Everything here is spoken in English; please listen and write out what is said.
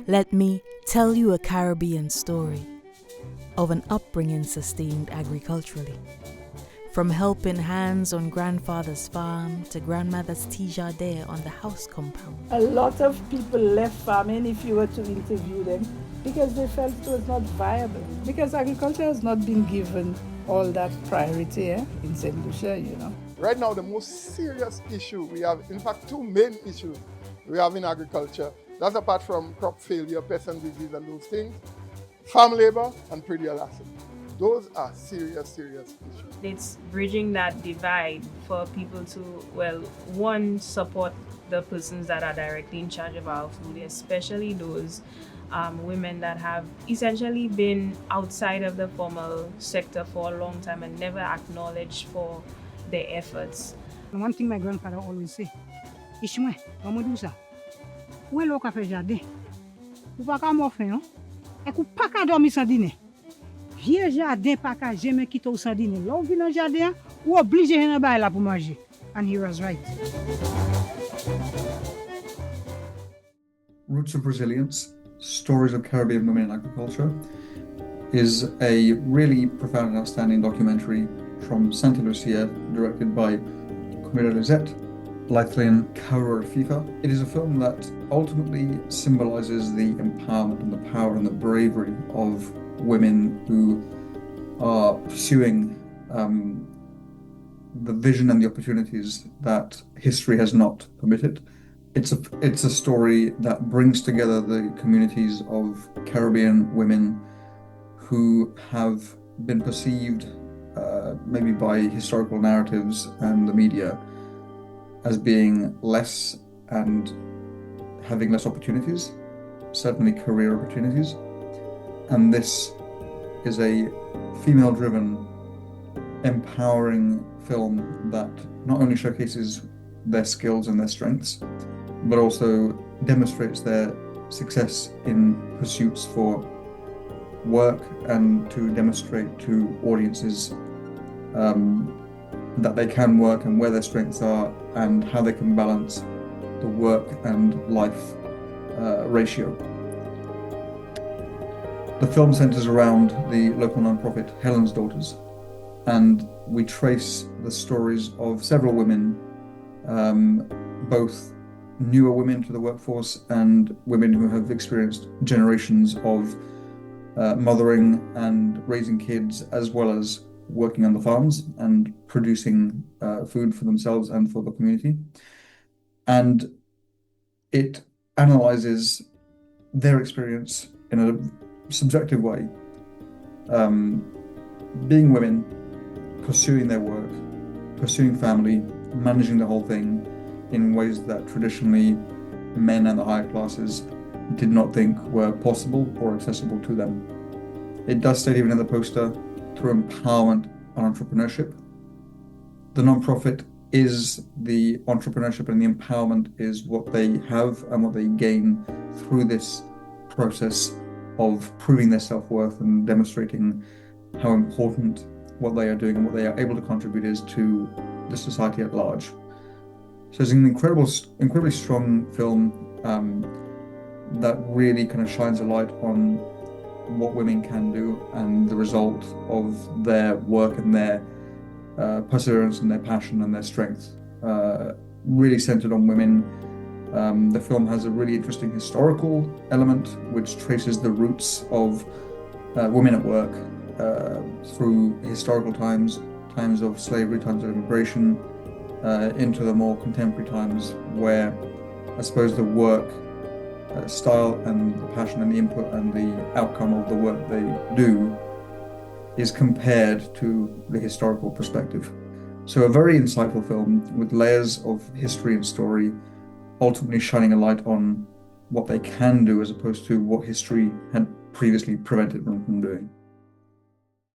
Let me tell you a Caribbean story of an upbringing sustained agriculturally. From helping hands on grandfather's farm to grandmother's tea jardin on the house compound. A lot of people left farming, if you were to interview them, because they felt it was not viable. Because agriculture has not been given all that priority in St. Lucia, Right now, the most serious issue we have, in fact, two main issues we have in agriculture. That's apart from crop failure, pest and disease and those things, farm labor and predial acid. Those are serious issues. It's bridging that divide for people to, one, support the persons that are directly in charge of our food, especially those women that have essentially been outside of the formal sector for a long time and never acknowledged for their efforts. One thing my grandfather always say, Ishmael, maman ça. Où est le café jardin? Ou pas qu'à m'offrir, non? Et qu'on pas qu'à dormir sans dîner. Vieux jardin pas qu'à jamais quitter au sans dîner. Là, on vient dans le jardin, ou obligé de aller là pour manger. And he was right. Roots of Resilience, Stories of Caribbean Women in Agriculture, is a really profound and outstanding documentary from Santa Lucia, directed by Camila Lizette, Laithleen Kaura Fifa. It is a film that ultimately symbolizes the empowerment and the power and the bravery of women who are pursuing the vision and the opportunities that history has not permitted. It's a story that brings together the communities of Caribbean women who have been perceived maybe by historical narratives and the media as being less and having less opportunities, certainly career opportunities. And this is a female-driven, empowering film that not only showcases their skills and their strengths, but also demonstrates their success in pursuits for work and to demonstrate to audiences that they can work and where their strengths are and how they can balance the work and life ratio. The film centers around the local nonprofit Helen's Daughters, and we trace the stories of several women, both newer women to the workforce and women who have experienced generations of mothering and raising kids, as well as working on the farms and producing food for themselves and for the community. And it analyzes their experience in a subjective way, being women, pursuing their work, pursuing family, managing the whole thing in ways that traditionally men and the higher classes did not think were possible or accessible to them. It does state even in the poster, through empowerment and entrepreneurship. The nonprofit is the entrepreneurship, and the empowerment is what they have and what they gain through this process of proving their self-worth and demonstrating how important what they are doing and what they are able to contribute is to the society at large. So it's an incredibly strong film that really kind of shines a light on what women can do and the result of their work and their perseverance and their passion and their strength, really centered on women. The film has a really interesting historical element which traces the roots of women at work through historical times of slavery, times of immigration, into the more contemporary times where I suppose the work style and the passion and the input and the outcome of the work they do is compared to the historical perspective. So a very insightful film with layers of history and story, ultimately shining a light on what they can do as opposed to what history had previously prevented them from doing.